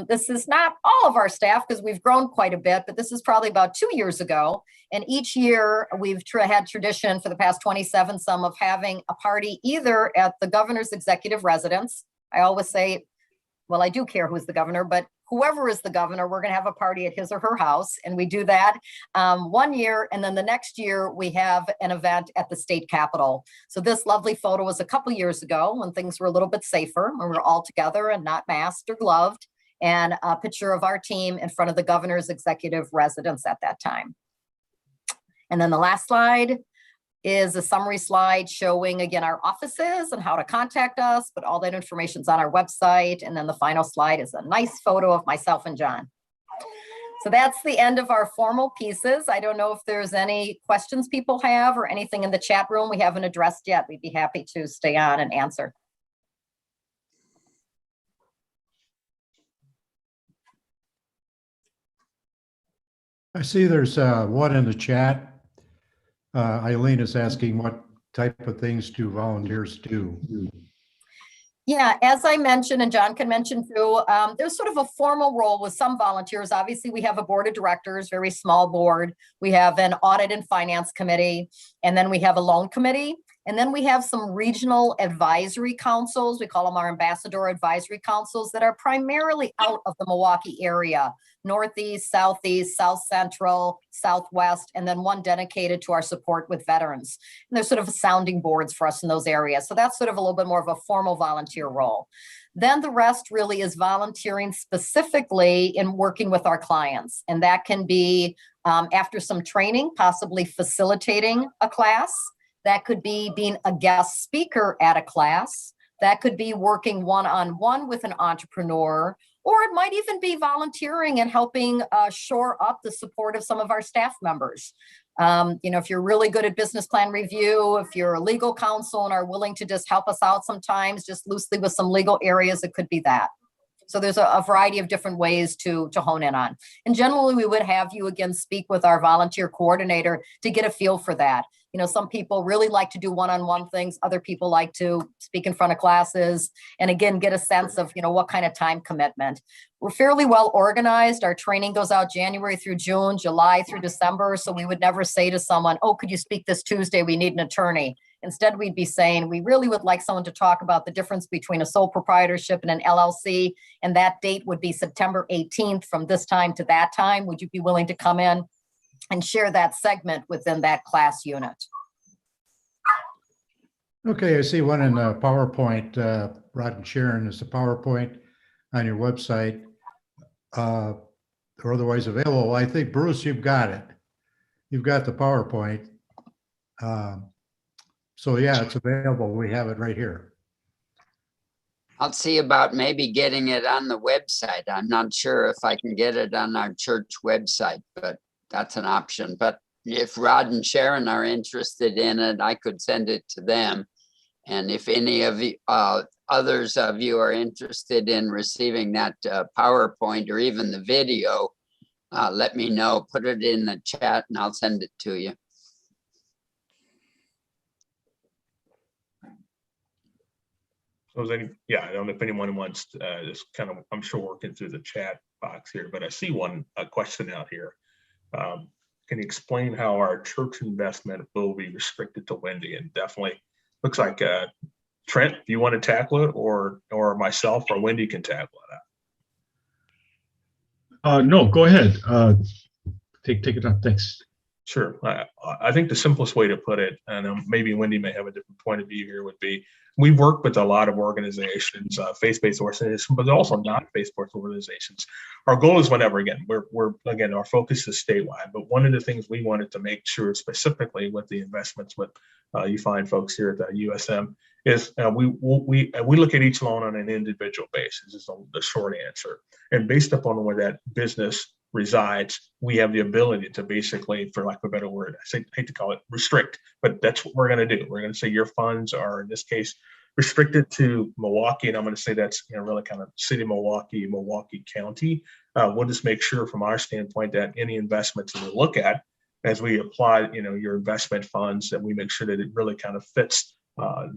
This is not all of our staff because we've grown quite a bit, but this is probably about 2 years ago. And each year we've had tradition for the past 27 some of having a party either at the governor's executive residence. I always say, well, I do care who's the governor, but whoever is the governor, we're going to have a party at his or her house. And we do that 1 year. And then the next year we have an event at the state capitol. So this lovely photo was a couple years ago when things were a little bit safer, when we were all together and not masked or gloved, and a picture of our team in front of the governor's executive residence at that time. And then the last slide is a summary slide showing, again, our offices and how to contact us, but all that information's on our website. And then the final slide is a nice photo of myself and John. So that's the end of our formal pieces. I don't know if there's any questions people have or anything in the chat room we haven't addressed yet. We'd be happy to stay on and answer. I see there's one in the chat. Eileen is asking what type of things do volunteers do? Yeah, as I mentioned, and John can mention too, there's sort of a formal role with some volunteers. Obviously, we have a board of directors, very small board. We have an audit and finance committee, and then we have a loan committee. And then we have some regional advisory councils. We call them our ambassador advisory councils that are primarily out of the Milwaukee area, Northeast, Southeast, South Central, Southwest, and then one dedicated to our support with veterans. And they're sort of sounding boards for us in those areas. So that's sort of a little bit more of a formal volunteer role. Then the rest really is volunteering specifically in working with our clients. And that can be after some training, possibly facilitating a class. That could be being a guest speaker at a class. That could be working one-on-one with an entrepreneur, or it might even be volunteering and helping shore up the support of some of our staff members. If you're really good at business plan review, if you're a legal counsel and are willing to just help us out sometimes, just loosely with some legal areas, it could be that. So there's a variety of different ways to hone in on. And generally, we would have you again speak with our volunteer coordinator to get a feel for that. Some people really like to do one-on-one things. Other people like to speak in front of classes and again, get a sense of, what kind of time commitment. We're fairly well organized. Our training goes out January through June, July through December. So we would never say to someone, oh, could you speak this Tuesday? We need an attorney. Instead, we'd be saying, we really would like someone to talk about the difference between a sole proprietorship and an LLC. And that date would be September 18th from this time to that time. Would you be willing to come in and share that segment within that class unit? Okay, I see one in PowerPoint. Rod and Sharon, is the PowerPoint on your website or otherwise available? I think, Bruce, you've got it. You've got the PowerPoint. So yeah, it's available. We have it right here. I'll see about maybe getting it on the website. I'm not sure if I can get it on our church website, but that's an option. But if Rod and Sharon are interested in it, I could send it to them. And if any of the others of you are interested in receiving that PowerPoint or even the video, let me know. Put it in the chat and I'll send it to you. So I don't know if anyone wants to just kind of, I'm sure working through the chat box here, but I see a question out here. Can you explain how our church investment will be restricted to Wendy? And definitely looks like Trent, if you want to tackle it, or myself or Wendy can tackle it. No, go ahead. Take it on. Thanks. Sure. I think the simplest way to put it, and maybe Wendy may have a different point of view here, would be we work with a lot of organizations, faith-based organizations, but also non-faith-based organizations. Our goal is whenever, again, again, our focus is statewide, but one of the things we wanted to make sure specifically with the investments with you find folks here at the USM is we look at each loan on an individual basis is the short answer. And based upon where that business resides, we have the ability to basically, for lack of a better word, I hate to call it restrict, but that's what we're going to do. We're going to say your funds are, in this case, restricted to Milwaukee, and I'm going to say that's really kind of city of Milwaukee, Milwaukee County. We'll just make sure from our standpoint that any investments that we look at as we apply, your investment funds, that we make sure that it really kind of fits I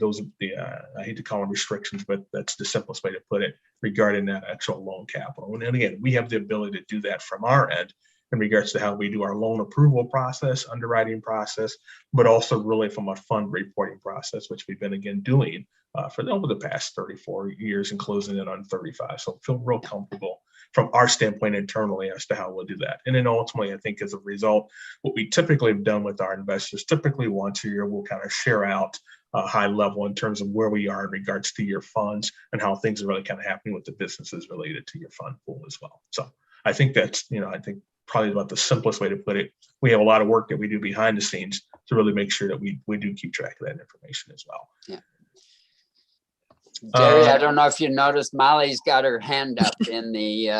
hate to call them restrictions, but that's the simplest way to put it regarding that actual loan capital. And again, we have the ability to do that from our end in regards to how we do our loan approval process, underwriting process, but also really from a fund reporting process, which we've been again doing for over the past 34 years and closing in on 35. So I feel real comfortable from our standpoint internally as to how we'll do that. And then ultimately, I think as a result, what we typically have done with our investors, typically once a year, we'll kind of share out high level in terms of where we are in regards to your funds and how things are really kind of happening with the businesses related to your fund pool as well. So I think that's, I think probably about the simplest way to put it. We have a lot of work that we do behind the scenes to really make sure that we do keep track of that information as well. Yeah. Jerry, I don't know if you noticed, Molly's got her hand up in the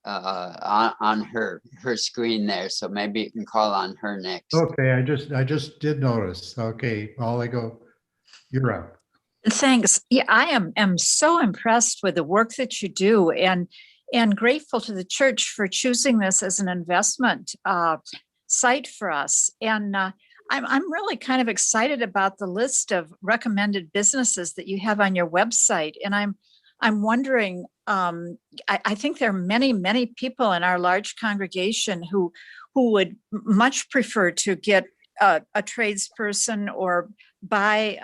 on her screen there, so maybe you can call on her next. Okay, I just did notice. Okay, Molly, go. You're up. Thanks. Yeah, I am so impressed with the work that you do, and grateful to the church for choosing this as an investment site for us. And I'm really kind of excited about the list of recommended businesses that you have on your website. And I'm wondering, I think there are many people in our large congregation who would much prefer to get a tradesperson or buy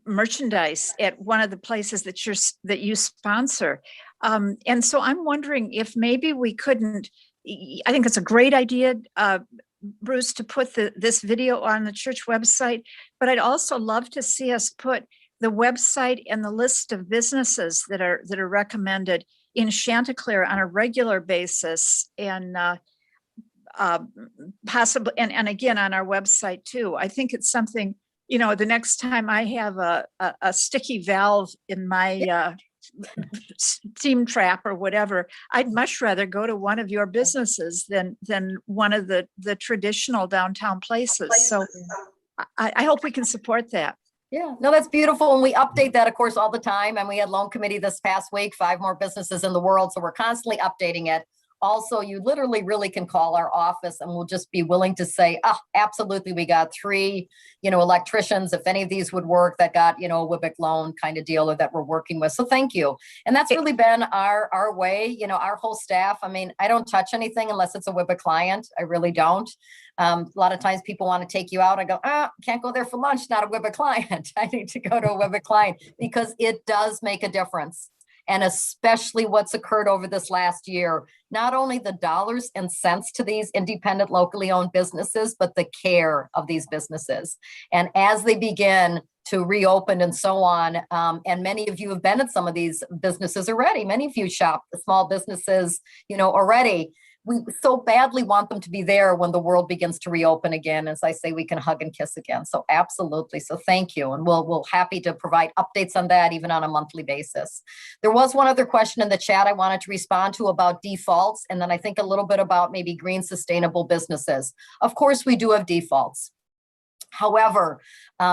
merchandise at one of the places that you sponsor. And so I'm wondering if maybe we couldn't, I think it's a great idea, Bruce, to put this video on the church website, but I'd also love to see us put the website and the list of businesses that are recommended in Chanticleer on a regular basis, and possibly, and again on our website too. I think it's something, the next time I have a sticky valve in my steam trap or whatever, I'd much rather go to one of your businesses than one of the traditional downtown places. So I hope we can support that. Yeah, no, that's beautiful. And we update that, of course, all the time. And we had loan committee this past week, 5 more businesses in the world. So we're constantly updating it. Also, you literally really can call our office and we'll just be willing to say, absolutely, we got 3, electricians, if any of these would work, that got, a WIBIC loan kind of deal or that we're working with. So thank you. And that's really been our way, our whole staff. I mean, I don't touch anything unless it's a WIBIC client. I really don't. A lot of times people want to take you out. I go, can't go there for lunch, not a WIBIC client. I need to go to a WIBIC client because it does make a difference. And especially what's occurred over this last year, not only the dollars and cents to these independent, locally owned businesses, but the care of these businesses. And as they begin to reopen and so on, and many of you have been at some of these businesses already. Many of you shop the small businesses, already. We so badly want them to be there when the world begins to reopen again. As I say, we can hug and kiss again. So absolutely. So thank you. And we'll happy to provide updates on that even on a monthly basis. There was one other question in the chat I wanted to respond to about defaults. And then I think a little bit about maybe green sustainable businesses. Of course, we do have defaults. However,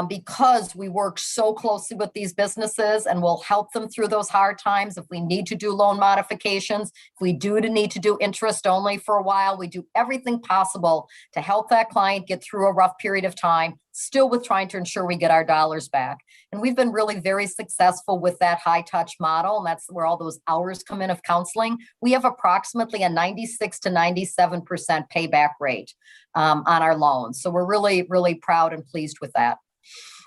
because we work so closely with these businesses and we'll help them through those hard times, if we need to do loan modifications, if we do need to do interest only for a while, we do everything possible to help that client get through a rough period of time, still with trying to ensure we get our dollars back. And we've been really very successful with that high touch model. And that's where all those hours come in of counseling. We have approximately a 96 to 97% payback rate on our loans. So we're really, really proud and pleased with that.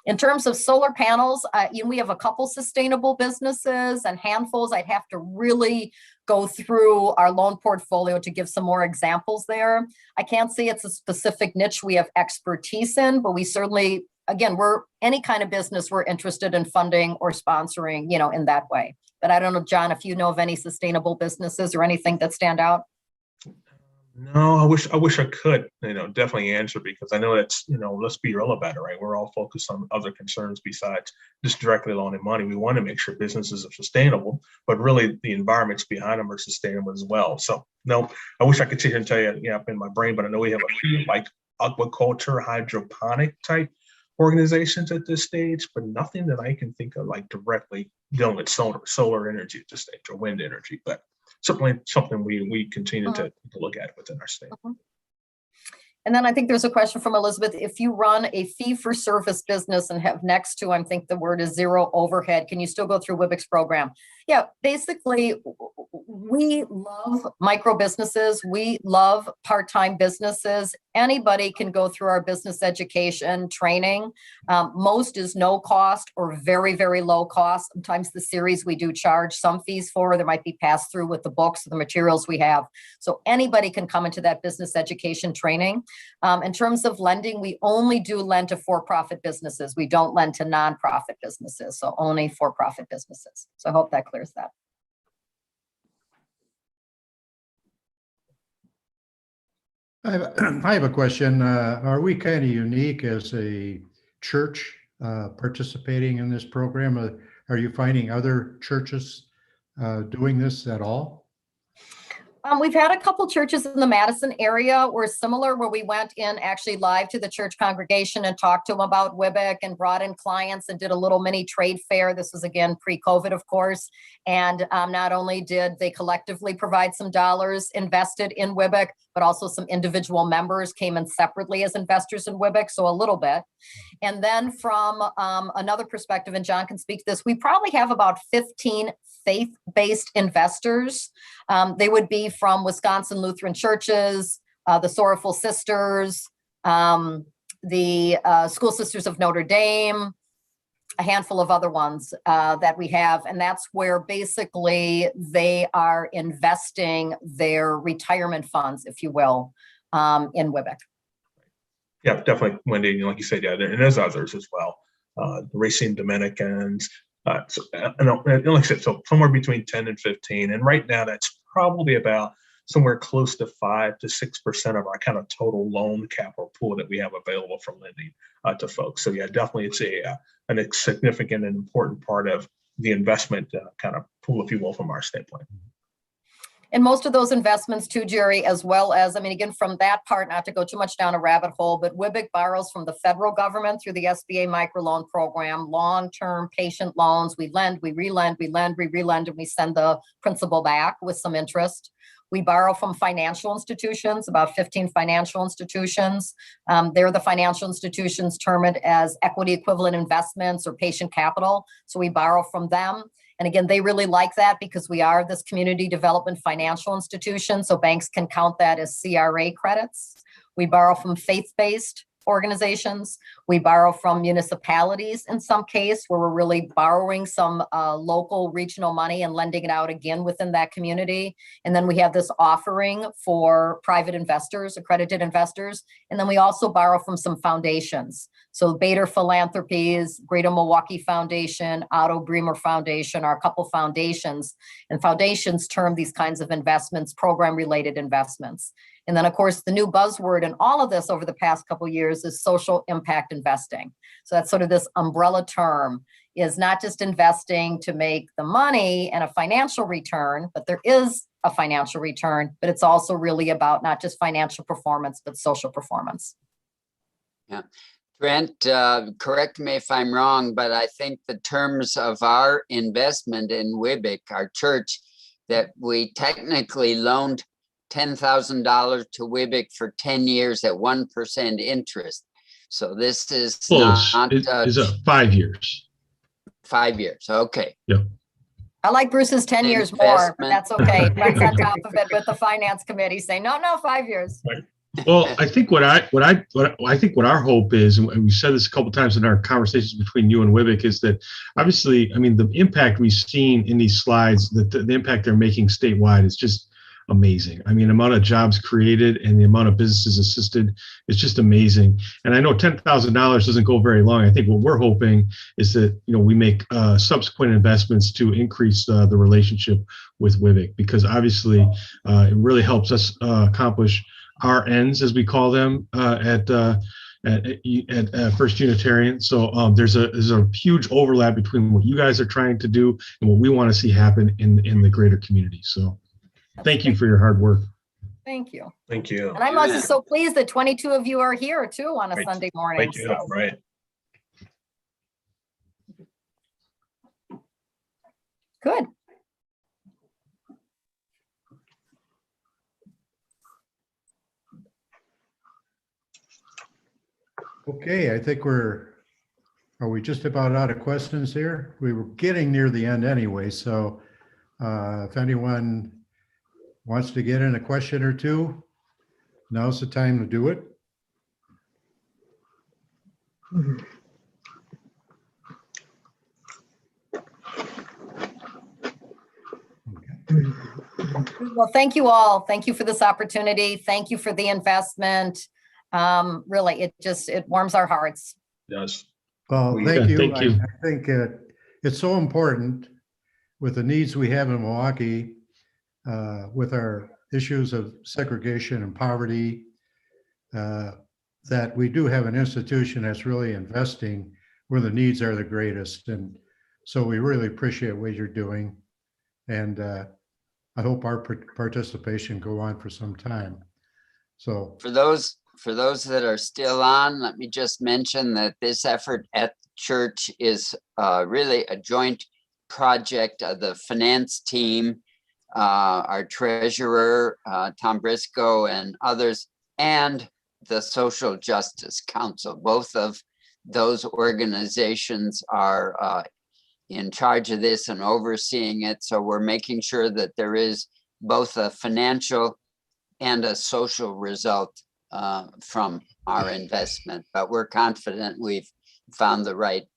In terms of solar panels, we have a couple sustainable businesses and handfuls. I'd have to really go through our loan portfolio to give some more examples there. I can't say it's a specific niche we have expertise in, but we certainly, again, we're any kind of business we're interested in funding or sponsoring, in that way. But I don't know, John, if you know of any sustainable businesses or anything that stand out. No, I wish I could, definitely answer, because I know that's, let's be real about it, right? We're all focused on other concerns besides just directly loaning money. We want to make sure businesses are sustainable, but really the environments behind them are sustainable as well. So no, I wish I could sit here and tell you, up in my brain, but I know we have a few like aquaculture, hydroponic type organizations at this stage, but nothing that I can think of like directly dealing with solar energy at this stage, or wind energy, but certainly something we continue to look at within our state. And then I think there's a question from Elizabeth. If you run a fee-for-service business and have next to, I think the word is zero overhead, can you still go through WIBIC's program? Yeah, basically, we love micro businesses. We love part-time businesses. Anybody can go through our business education training. Most is no cost or very, very low cost. Sometimes the series we do charge some fees for. There might be passed through with the books or the materials we have. So anybody can come into that business education training. In terms of lending, we only do lend to for-profit businesses. We don't lend to nonprofit businesses, so only for-profit businesses. So I hope that clears that. I have a question. Are we kind of unique as a church participating in this program? Are you finding other churches doing this at all? We've had a couple churches in the Madison area where similar, where we went in actually live to the church congregation and talked to them about WIBIC and brought in clients and did a little mini trade fair. This was again pre-COVID, of course. And not only did they collectively provide some dollars invested in WIBIC, but also some individual members came in separately as investors in WIBIC, so a little bit. And then from another perspective, and John can speak to this, we probably have about 15 faith-based investors. They would be from Wisconsin Lutheran churches, the Sorrowful Sisters, the School Sisters of Notre Dame, a handful of other ones that we have. And that's where basically they are investing their retirement funds, if you will, in WIBIC. Yeah, definitely, Wendy. Like you said, yeah, and there's others as well. The Racing Dominicans. So, like I said, so somewhere between 10 and 15. And right now, that's probably about somewhere close to 5 to 6% of our kind of total loan capital pool that we have available for lending to folks. So yeah, definitely it's a significant and important part of the investment kind of pool, if you will, from our standpoint. And most of those investments too, Jerry, as well as, again, from that part, not to go too much down a rabbit hole, but WIBIC borrows from the federal government through the SBA microloan program, long-term patient loans. We lend, we relend, we lend, we relend, and we send the principal back with some interest. We borrow from financial institutions, about 15 financial institutions. They're the financial institutions term it as equity equivalent investments or patient capital. So we borrow from them. And again, they really like that because we are this community development financial institution. So banks can count that as CRA credits. We borrow from faith-based organizations. We borrow from municipalities in some case where we're really borrowing some local regional money and lending it out again within that community. And then we have this offering for private investors, accredited investors. And then we also borrow from some foundations. So Bader Philanthropies, Greater Milwaukee Foundation, Otto Bremer Foundation are a couple foundations. And foundations term these kinds of investments, program-related investments. And then, of course, the new buzzword in all of this over the past couple of years is social impact investing. So that's sort of this umbrella term, is not just investing to make the money and a financial return, but there is a financial return, but it's also really about not just financial performance, but social performance. Yeah. Trent, correct me if I'm wrong, but I think the terms of our investment in WIBIC, our church, that we technically loaned $10,000 to WIBIC for 10 years at 1% interest. So this is close. Not It is 5 years. 5 years. Okay. Yep. I like Bruce's 10 years more, but that's okay. Brent's on top of it with the finance committee saying, no, 5 years. Right. Well, I think what our hope is, and we said this a couple times in our conversations between you and Wibbick, is that obviously, I mean, the impact we've seen in these slides, that the impact they're making statewide is just amazing. I mean, the amount of jobs created and the amount of businesses assisted is just amazing. And I know $10,000 doesn't go very long. I think what we're hoping is that, you know, we make subsequent investments to increase the relationship with Wibbick, because obviously it really helps us accomplish our ends, as we call them, at First Unitarian. So there's a huge overlap between what you guys are trying to do and what we want to see happen in the greater community. So thank you for your hard work. Thank you. Thank you. And I'm also so pleased that 22 of you are here too on a Right. Sunday morning. Thank you. So, Right. good. Okay, I think are we just about out of questions here? We were getting near the end anyway, so if anyone wants to get in a question or two, now's the time to do it. Well, thank you all. Thank you for this opportunity. Thank you for the investment. Really, it warms our hearts. Yes. Well, Well, thank yeah, you. thank you. I think it's so important with the needs we have in Milwaukee, with our issues of segregation and poverty, that we do have an institution that's really investing where the needs are the greatest. And so we really appreciate what you're doing. And I hope our participation go on for some time. So For those that are still on, let me just mention that this effort at the church is really a joint project of the finance team, our treasurer, Tom Briscoe, and others, and the Social Justice Council. Both of those organizations are in charge of this and overseeing it. So we're making sure that there is both a financial and a social result from our investment, but we're confident we've found the right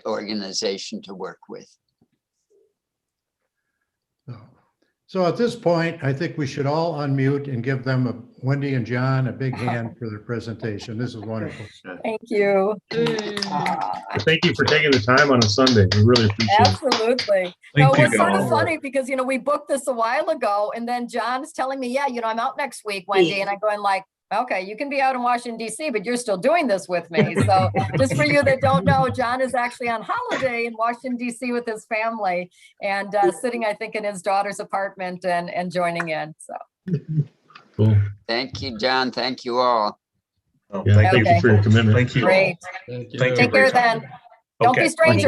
organization to work with. So at this point, I think we should all unmute and give them, Wendy and John, a big hand for their presentation. This is wonderful. Thank you. Thank you for taking the time on a Sunday. We really appreciate it. Absolutely. Thank No, it you, was sort of guys. funny because, you know, we booked this a while ago and then John's telling me, yeah, you know, I'm out next week, Wendy. And I'm going like, okay, you can be out in Washington, D.C., but you're still doing this with me. So just for you that don't know, John is actually on holiday in Washington, D.C. with his family and sitting, I think, in his daughter's apartment and joining in. So Cool. Thank you, John. Thank you all. Oh, Yeah, thank Okay. you for your commitment. Thank you. great. Thank you. Take care then. Don't be Okay. strangers.